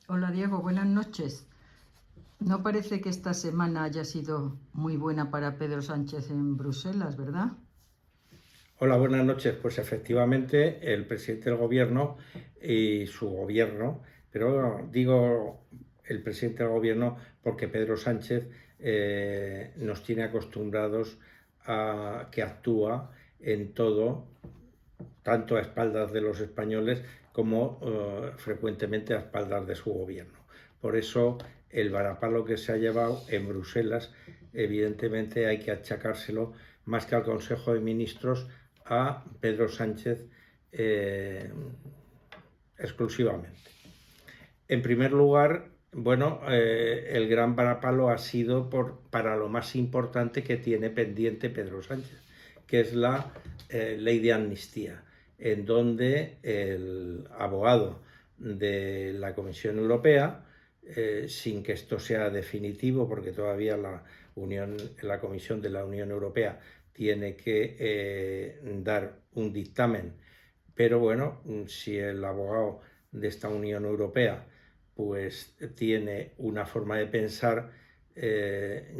Hola Diego, buenas noches. No parece que esta semana haya sido muy buena para Pedro Sánchez en Bruselas, ¿verdad? Hola, buenas noches. Pues efectivamente el presidente del gobierno y su gobierno, pero digo el presidente del gobierno porque Pedro Sánchez nos tiene acostumbrados a que actúa en todo, tanto a espaldas de los españoles como frecuentemente a espaldas de su gobierno. Por eso el varapalo que se ha llevado en Bruselas, evidentemente hay que achacárselo más que al Consejo de Ministros a Pedro Sánchez exclusivamente. En primer lugar, bueno, el gran varapalo ha sido para lo más importante que tiene pendiente Pedro Sánchez, que es la ley de amnistía, en donde el abogado de la Comisión Europea, sin que esto sea definitivo, porque todavía la Comisión de la Unión Europea tiene que dar un dictamen, pero bueno, si el abogado de esta Unión Europea pues tiene una forma de pensar,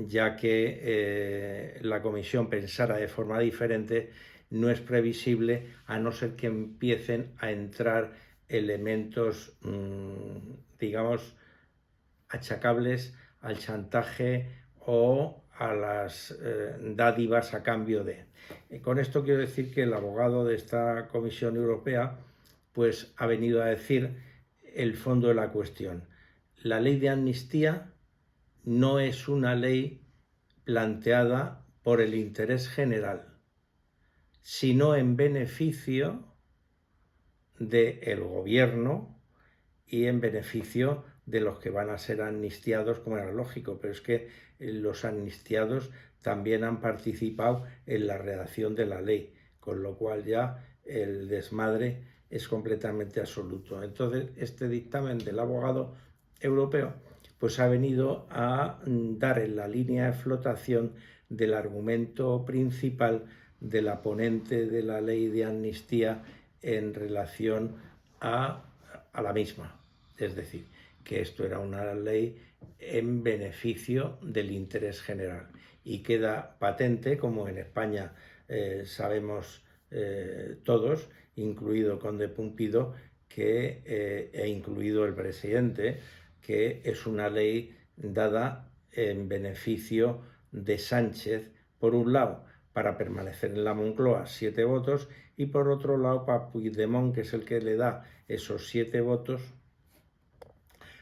ya que la Comisión pensara de forma diferente, no es previsible a no ser que empiecen a entrar elementos, digamos, achacables al chantaje o a las dádivas a cambio de. Con esto quiero decir que el abogado de esta Comisión Europea pues ha venido a decir el fondo de la cuestión. La ley de amnistía no es una ley planteada por el interés general, sino en beneficio del gobierno y en beneficio de los que van a ser amnistiados, como era lógico, pero es que los amnistiados también han participado en la redacción de la ley, con lo cual ya el desmadre es completamente absoluto. Entonces, este dictamen del abogado europeo pues ha venido a dar en la línea de flotación del argumento principal de la ponente de la ley de amnistía en relación a la misma. Es decir, que esto era una ley en beneficio del interés general. Y queda patente, como en España sabemos todos, incluido Conde Pumpido, e incluido el presidente, que es una ley dada en beneficio de Sánchez, por un lado, para permanecer en la Moncloa 7 votos, y por otro lado para Puigdemont, que es el que le da esos 7 votos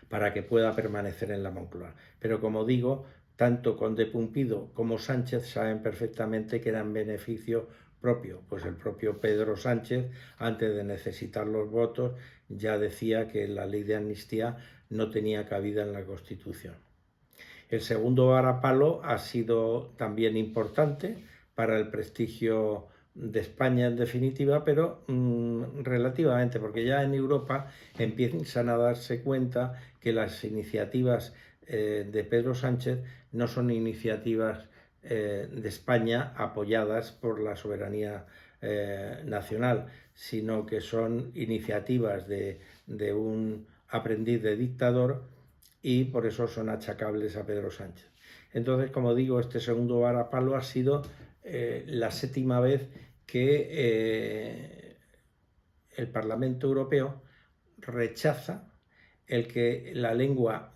para que pueda permanecer en la Moncloa. Pero como digo, tanto Conde Pumpido como Sánchez saben perfectamente que era en beneficio propio. Pues el propio Pedro Sánchez, antes de necesitar los votos, ya decía que la ley de amnistía no tenía cabida en la Constitución. El segundo varapalo ha sido también importante para el prestigio de España en definitiva, pero relativamente, porque ya en Europa empiezan a darse cuenta que las iniciativas de Pedro Sánchez no son iniciativas de España apoyadas por la soberanía nacional, sino que son iniciativas de un aprendiz de dictador, y por eso son achacables a Pedro Sánchez. Entonces, como digo, este segundo varapalo ha sido la séptima vez que el Parlamento Europeo rechaza el que la lengua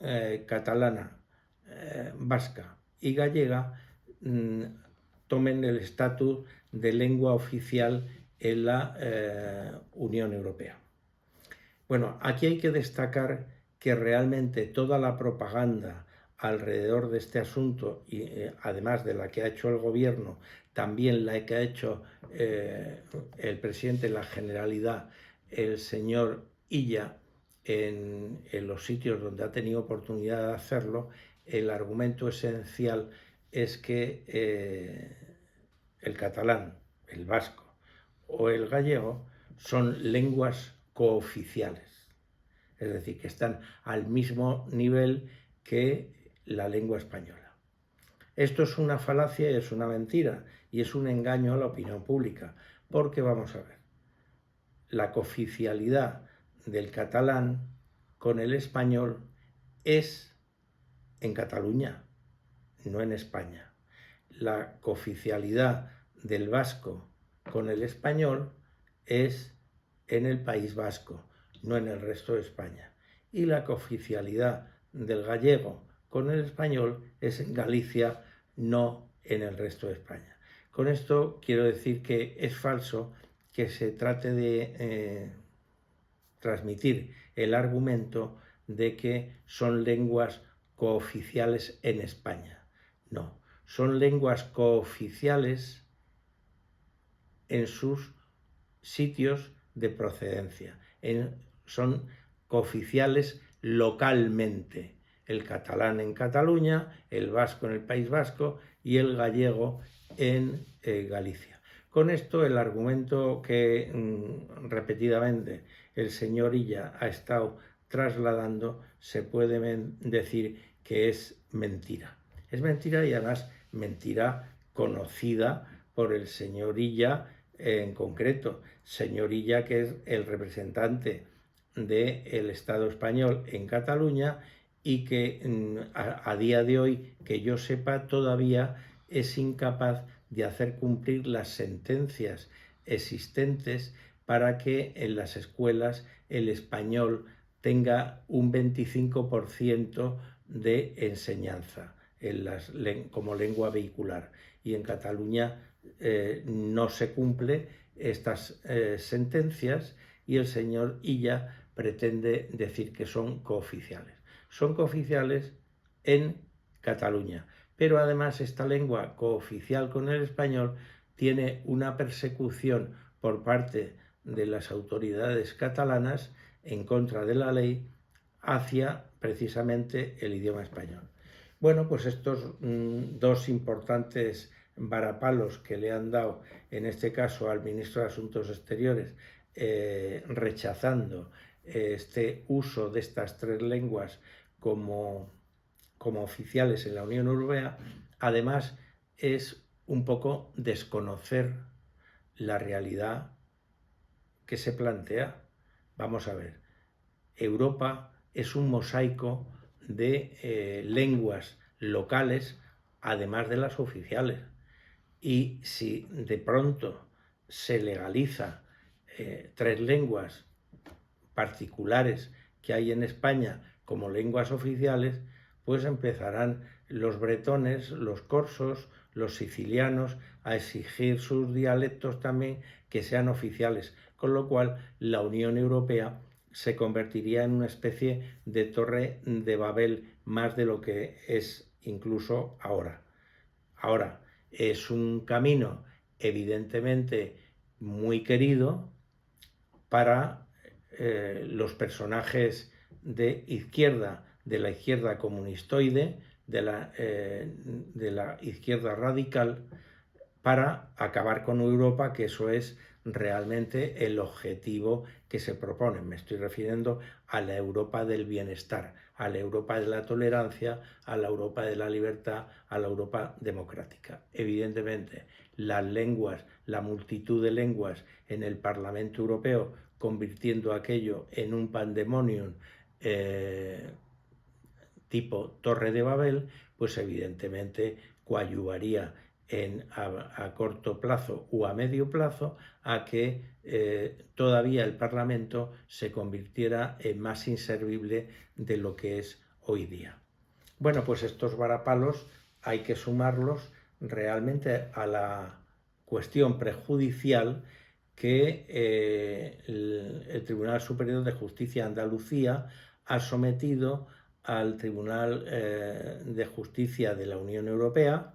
catalana, vasca y gallega tomen el estatus de lengua oficial en la Unión Europea. Bueno, aquí hay que destacar que realmente toda la propaganda alrededor de este asunto, y además de la que ha hecho el gobierno, también la que ha hecho el presidente de la Generalidad, el señor Illa, en los sitios donde ha tenido oportunidad de hacerlo, el argumento esencial es que el catalán, el vasco o el gallego son lenguas cooficiales, es decir, que están al mismo nivel que la lengua española. Esto es una falacia y es una mentira y es un engaño a la opinión pública, porque vamos a ver, la cooficialidad del catalán con el español es en Cataluña, no en España. La cooficialidad del vasco con el español es en el País Vasco, no en el resto de España. Y la cooficialidad del gallego con el español es en Galicia, no en el resto de España. Con esto quiero decir que es falso que se trate de transmitir el argumento de que son lenguas cooficiales en España. No, son lenguas cooficiales en sus sitios de procedencia. Son cooficiales localmente. El catalán en Cataluña, el vasco en el País Vasco y el gallego en Galicia. Con esto el argumento que repetidamente el señor Illa ha estado trasladando se puede decir que es mentira. Es mentira y además mentira conocida por el señor Illa en concreto. Señor Illa, que es el representante del Estado español en Cataluña y que a día de hoy, que yo sepa, todavía es incapaz de hacer cumplir las sentencias existentes para que en las escuelas el español tenga un 25% de enseñanza como lengua vehicular. Y en Cataluña no se cumple estas sentencias y el señor Illa pretende decir que son cooficiales. Son cooficiales en Cataluña, pero además esta lengua cooficial con el español tiene una persecución por parte de las autoridades catalanas en contra de la ley hacia precisamente el idioma español. Bueno, pues estos dos importantes varapalos que le han dado, en este caso al ministro de Asuntos Exteriores, rechazando este uso de estas tres lenguas como oficiales en la Unión Europea, además es un poco desconocer la realidad que se plantea. Vamos a ver, Europa es un mosaico de lenguas locales, además de las oficiales. Y si de pronto se legaliza tres lenguas particulares que hay en España como lenguas oficiales, pues empezarán los bretones, los corsos, los sicilianos a exigir sus dialectos también que sean oficiales, con lo cual la Unión Europea se convertiría en una especie de torre de Babel más de lo que es incluso ahora. Ahora, es un camino evidentemente muy querido para los personajes de izquierda, de la izquierda comunistoide, de la izquierda radical, para acabar con Europa, que eso es realmente el objetivo que se propone. Me estoy refiriendo a la Europa del bienestar, a la Europa de la tolerancia, a la Europa de la libertad, a la Europa democrática. Evidentemente, las lenguas, la multitud de lenguas en el Parlamento Europeo, convirtiendo aquello en un pandemonium tipo Torre de Babel, pues evidentemente coadyuvaría a corto plazo o a medio plazo a que todavía el Parlamento se convirtiera en más inservible de lo que es hoy día. Bueno, pues estos varapalos hay que sumarlos realmente a la cuestión prejudicial que el Tribunal Superior de Justicia de Andalucía ha sometido al Tribunal de Justicia de la Unión Europea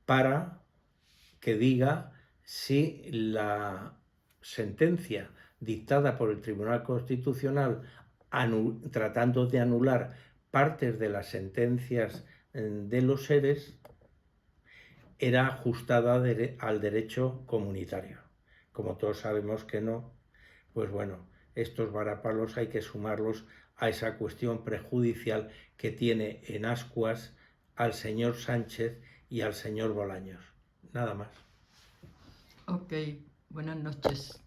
para que diga si la sentencia dictada por el Tribunal Constitucional tratando de anular partes de las sentencias de los seres era ajustada al derecho comunitario. Como todos sabemos que no, pues bueno, estos varapalos hay que sumarlos a esa cuestión prejudicial que tiene en ascuas al señor Sánchez y al señor Bolaños. Nada más. Ok, buenas noches.